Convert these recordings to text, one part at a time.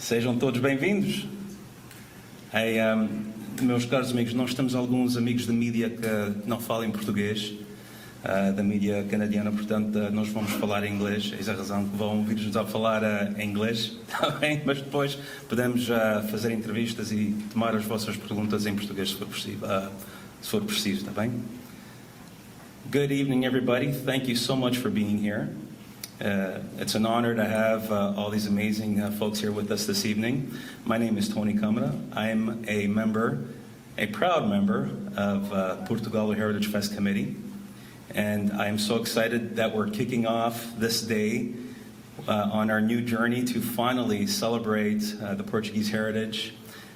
Sejam todos bem-vindos. Meus caros amigos, nós temos alguns amigos da mídia que não falam em português, da mídia canadiana, portanto nós vamos falar em inglês. Eis a razão que vão ouvir-nos a falar em inglês, tá bem? Mas depois podemos fazer entrevistas e tomar as vossas perguntas em português se for preciso, tá bem? Good evening, everybody. Thank you so much for being here. It's an honor to have all these amazing folks here with us this evening. My name is Tony Câmara. I'm a proud member of Portugal Heritage Fest Committee. And I'm so excited that we're kicking off this day on our new journey to finally celebrate the Portuguese heritage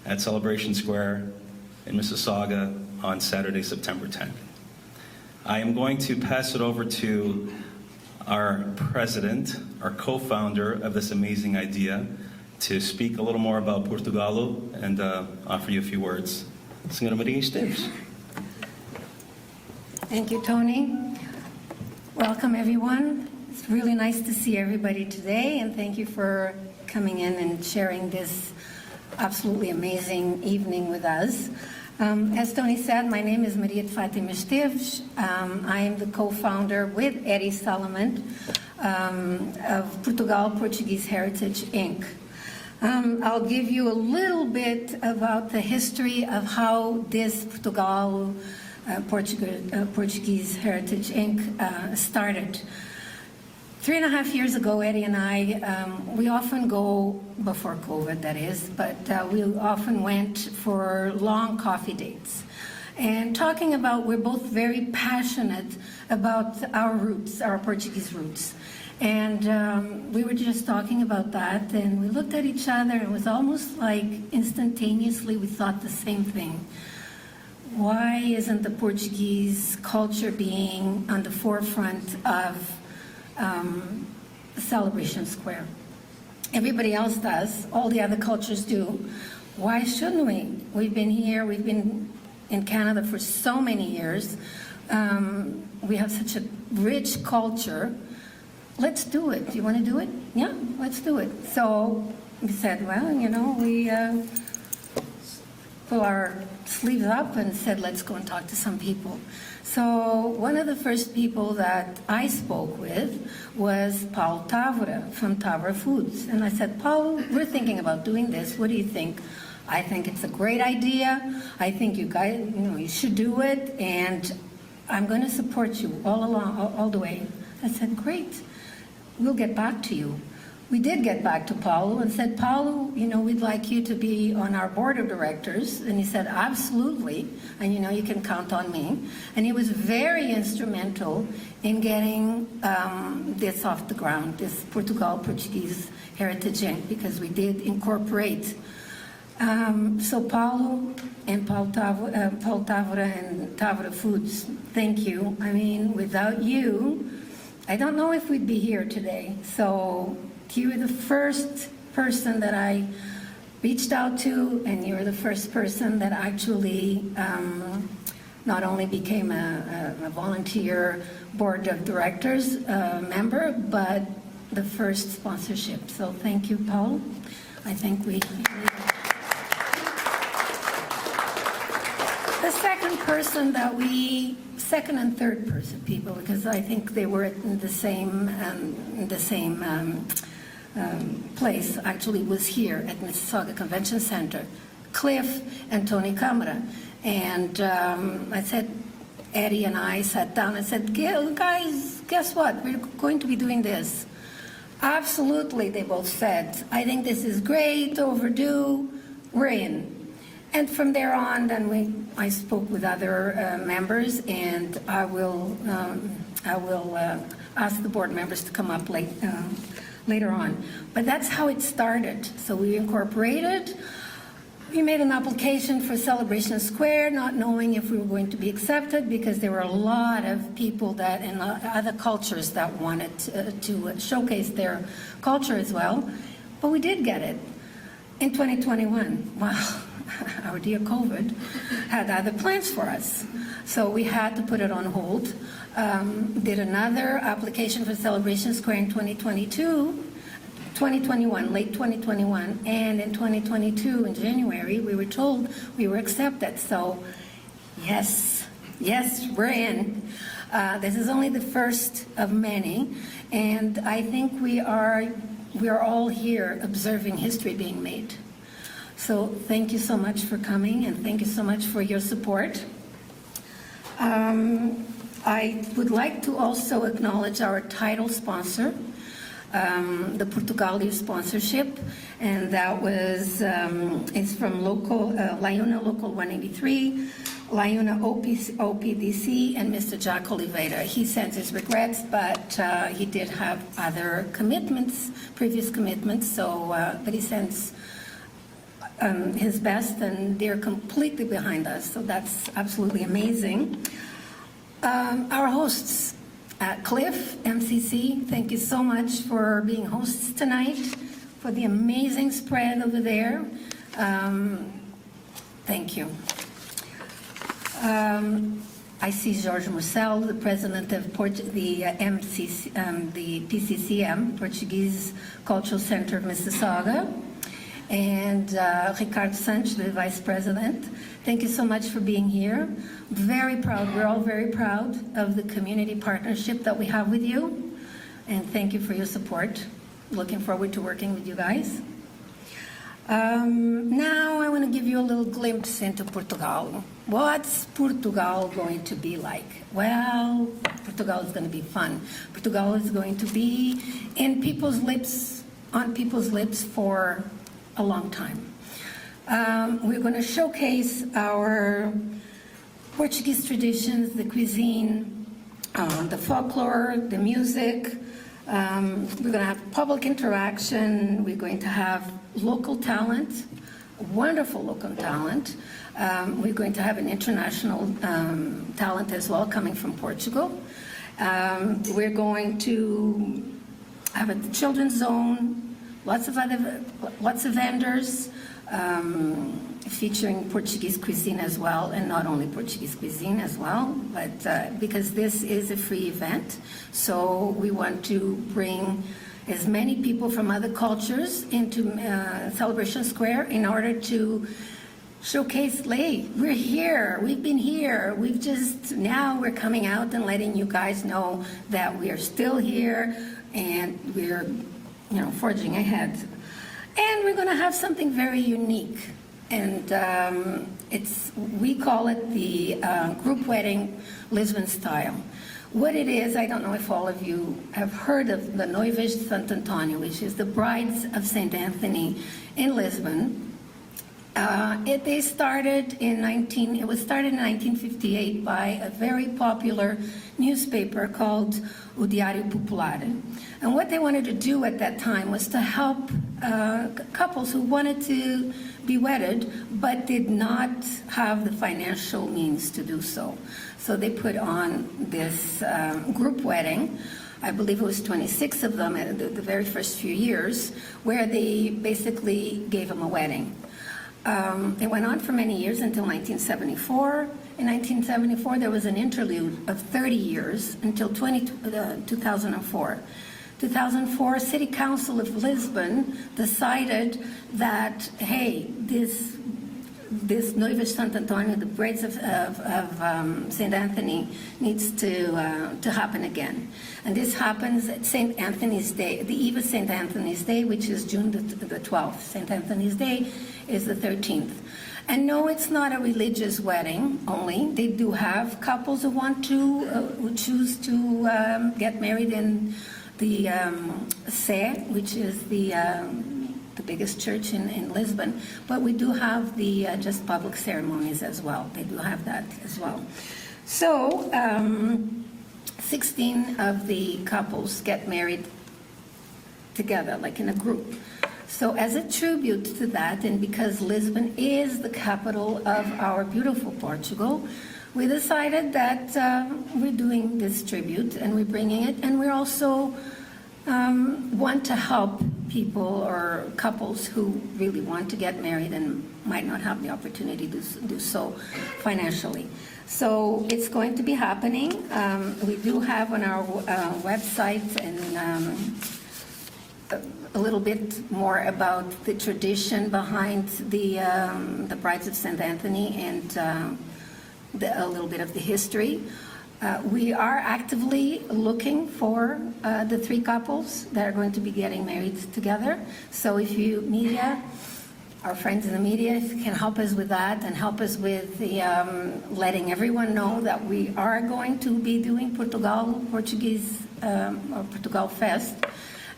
at Celebration Square in Mississauga on Saturday, September 10th. I am going to pass it over to our president, our co-founder of this amazing idea, to speak a little more about Portugal and offer you a few words. Senhora Maria Esteves. Thank you, Tony. Welcome, everyone. It's really nice to see everybody today, and thank you for coming in and sharing this absolutely amazing evening with us. As Tony said, my name is Maria de Fátima Esteves. I am the co-founder with Eddie Solomon of Portugal Portuguese Heritage, Inc. I'll give you a little bit about the history of how this Portugal Portuguese Heritage, Inc. Started. 3.5 years ago, Eddie and I, we often go, before COVID that is, but we often went for long coffee dates. And talking about, we're both very passionate about our roots, our Portuguese roots. And we were just talking about that, and we looked at each other, and it was almost like instantaneously we thought the same thing. Why isn't the Portuguese culture being on the forefront of Celebration Square? Everybody else does. All the other cultures do. Why shouldn't we? We've been here. We've been in Canada for so many years. We have such a rich culture. Let's do it. Do you want to do it? Yeah, let's do it. So we said, well, you know, we pull our sleeves up and said, let's go and talk to some people. So one of the first people that I spoke with was Paulo Távora from Távora Foods. And I said, Paulo, we're thinking about doing this. What do you think? I think it's a great idea. I think you guys, you should do it. And I'm going to support you all along, all the way. I said, great. We'll get back to you. We did get back to Paulo and said, Paulo, we'd like you to be on our board of directors. And he said, absolutely. And you can count on me. And he was very instrumental in getting this off the ground, this Portugal Portuguese Heritage Inc., because we did incorporate. So Paulo and Paulo Távora and Távora Foods, thank you. I mean, without you, I don't know if we'd be here today. So you were the first person that I reached out to, and you're the first person that actually not only became a volunteer board of directors member, but the first sponsorship. So thank you, Paul. I think we... The second person that second and third person people, because I think they were in the same place, actually was here at Mississauga Convention Center, Cliff and Tony Câmara. And I said, Eddie and I sat down and said, guys, guess what? We're going to be doing this. Absolutely, they both said. I think this is great, overdue, we're in. And from there on, then I spoke with other members, and I will ask the board members to come up later on. But that's how it started. So we incorporated. We made an application for Celebration Square, not knowing if we were going to be accepted, because there were a lot of people that in other cultures that wanted to showcase their culture as well. But we did get it in 2021. Wow. Our dear COVID had other plans for us. So we had to put it on hold. Did another application for Celebration Square in 2022, 2021, late 2021, and in 2022, in January, we were told we were accepted. So, yes, we're in. This is only the first of many, and I think we are all here observing history being made. So thank you so much for coming, and thank you so much for your support. I would like to also acknowledge our title sponsor, the Portugal sponsorship, and that was is from local Laiuna Local 183, Laiuna OPDC, and Mr. Jack Oliveira. He sends his regrets, but he did have other commitments, previous commitments. So, but he sends his best, and they're completely behind us. So that's absolutely amazing. Our hosts. Cliff, MCC, thank you so much for being hosts tonight, for the amazing spread over there. Thank you. I see Jorge Marcel, the president of the PCCM, Portuguese Cultural Center of Mississauga, and Ricardo Santos, the vice president. Thank you so much for being here. Very proud, we're all very proud of the community partnership that we have with you. And thank you for your support. Looking forward to working with you guys. Now I want to give you a little glimpse into Portugal. What's Portugal going to be like? Well, Portugal is going to be fun. Portugal is going to be in people's lips, on people's lips for a long time. We're going to showcase our Portuguese traditions, the cuisine, the folklore, the music. We're going to have public interaction. We're going to have local talent, wonderful local talent. We're going to have an international talent as well coming from Portugal. We're going to have a children's zone, lots of vendors. Featuring Portuguese cuisine as well, and not only Portuguese cuisine as well, but because this is a free event, so we want to bring as many people from other cultures into Celebration Square in order to showcase, we're here, we've been here, now we're coming out and letting you guys know that we are still here and we're, forging ahead. And we're going to have something very unique, and we call it the group wedding Lisbon style. What it is, I don't know if all of you have heard of the Noivas de Santo António, which is the brides of St. Anthony in Lisbon. It was started in 1958 by a very popular newspaper called O Diário Popular. And what they wanted to do at that time was to help couples who wanted to be wedded but did not have the financial means to do so. So they put on this group wedding. I believe it was 26 of them in the very first few years, where they basically gave them a wedding. It went on for many years until 1974. In 1974, there was an interlude of 30 years until 2004. 2004, City Council of Lisbon decided that, hey, this Noivas Santo António, the braids of St. Anthony, needs to happen again. And this happens at St. Anthony's Day, the eve of St. Anthony's Day, which is June the 12th. St. Anthony's Day is the 13th. And no, it's not a religious wedding only. They do have couples who want to, who choose to get married in the Sé, which is the biggest church in Lisbon, but we do have the just public ceremonies as well. They do have that as well. So 16 of the couples get married together, like in a group. So as a tribute to that, and because Lisbon is the capital of our beautiful Portugal, we decided that we're doing this tribute and we're bringing it, and we're also want to help people or couples who really want to get married and might not have the opportunity to do so financially. So it's going to be happening. We do have on our website and a little bit more about the tradition behind the Brides of St. Anthony and a little bit of the history. We are actively looking for the 3 couples that are going to be getting married together. So if you, media, our friends in the media, if you can help us with that and help us with the, letting everyone know that we are going to be doing Portuguese or Portugal Fest,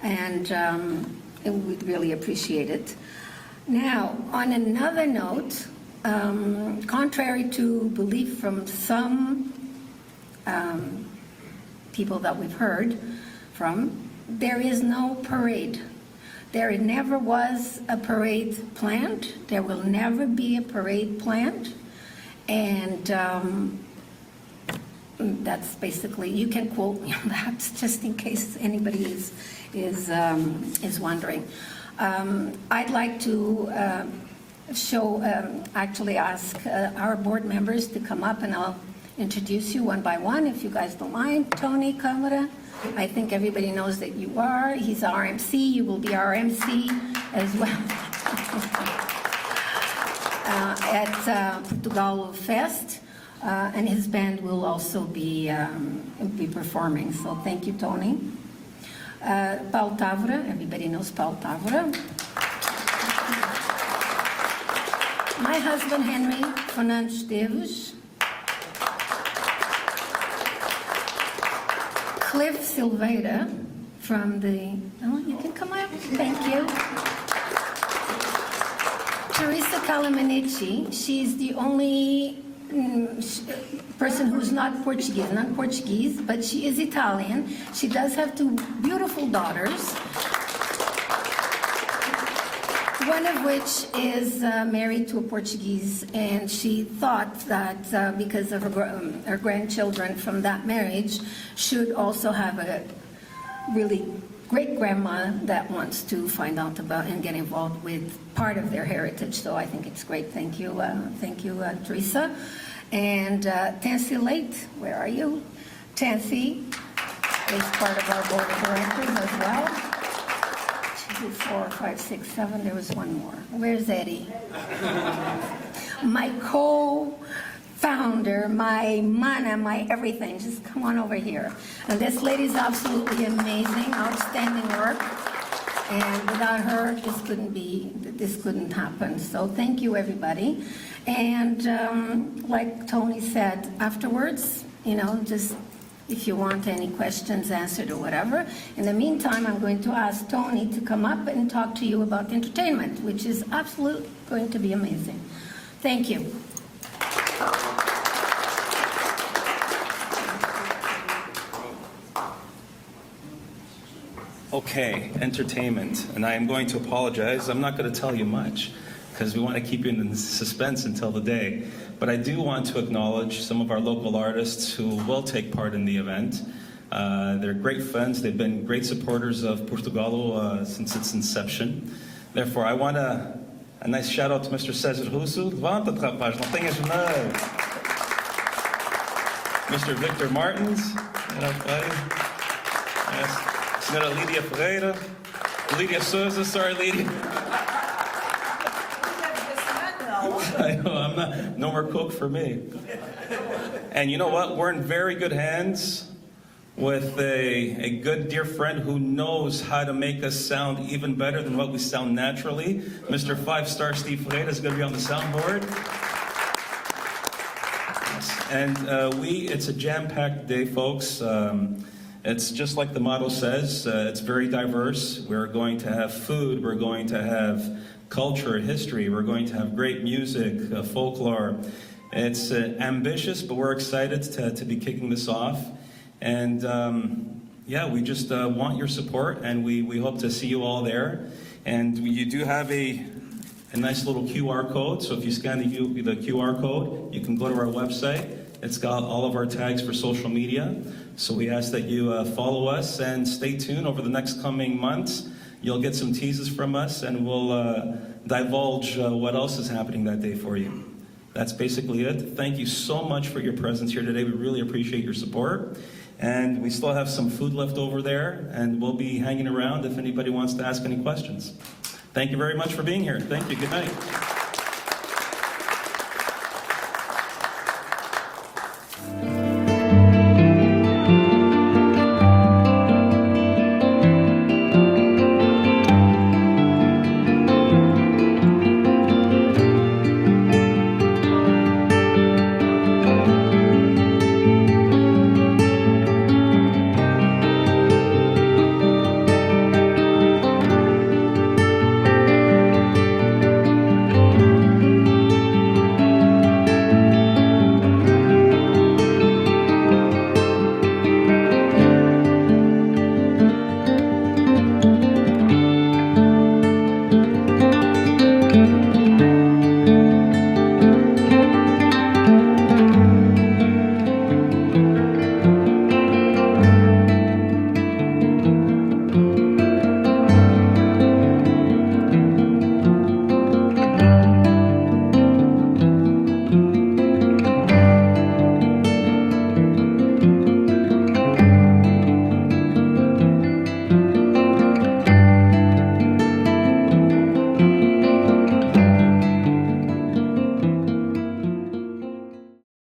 and we'd really appreciate it. Now, on another note, contrary to belief from some people that we've heard from, there is no parade. There never was a parade planned. There will never be a parade planned. And that's basically, you can quote me on that just in case anybody is wondering. I'd like to actually ask our board members to come up, and I'll introduce you one by one if you guys don't mind. Tony Câmara, I think everybody knows that you are. He's our MC. You will be our MC as well at Portugal Fest, and his band will also be performing. So thank you, Tony. Paulo Távora, everybody knows Paulo Távora. My husband, Henry Fernandes Esteves. Cliff Silveira from the, oh, you can come up, thank you. Teresa Calamanici, she's the only person who's not Portuguese, but she is Italian. She does have 2 beautiful daughters, one of which is married to a Portuguese, and she thought that because of her grandchildren from that marriage, should also have a really great grandma that wants to find out about and get involved with part of their heritage. So I think it's great. Thank you, Teresa. And Tansy Late, where are you? Tansy is part of our board of directors as well. 2, 4, 5, 6, 7. There was one more. Where's Eddie? My co-founder, my mana, my everything. Just come on over here. And this lady's absolutely amazing, outstanding work. And without her, this couldn't happen. So thank you, everybody. And like Tony said, afterwards, just if you want any questions answered or whatever. In the meantime, I'm going to ask Tony to come up and talk to you about entertainment, which is absolutely going to be amazing. Thank you. Okay, entertainment. And I am going to apologize. I'm not going to tell you much because we want to keep you in suspense until the day. But I do want to acknowledge some of our local artists who will take part in the event. They're great friends. They've been great supporters of Portugal since its inception. Therefore, I want a nice shout out to Mr. César Russo. Levanta-te, rapaz, não tenhas medo. Mr. Victor Martins. Yes. Senhora Lídia Ferreira. Lídia Souza, sorry, Lídia. I know, I'm not, no more Coke for me. And you know what? We're in very good hands with a good dear friend who knows how to make us sound even better than what we sound naturally. Mr. 5-star Steve Ferreira is going to be on the soundboard. Yes. And it's a jam-packed day, folks. It's just like the motto says, it's very diverse. We're going to have food, we're going to have culture, history, we're going to have great music, folklore. It's ambitious, but we're excited to be kicking this off. And yeah, we just want your support, and we hope to see you all there. And you do have a nice little QR code, so if you scan the QR code, you can go to our website. It's got all of our tags for social media. So we ask that you follow us and stay tuned over the next coming months. You'll get some teases from us, and we'll divulge what else is happening that day for you. That's basically it. Thank you so much for your presence here today. We really appreciate your support. And we still have some food left over there, and we'll be hanging around if anybody wants to ask any questions. Thank you very much for being here. Thank you. Good night.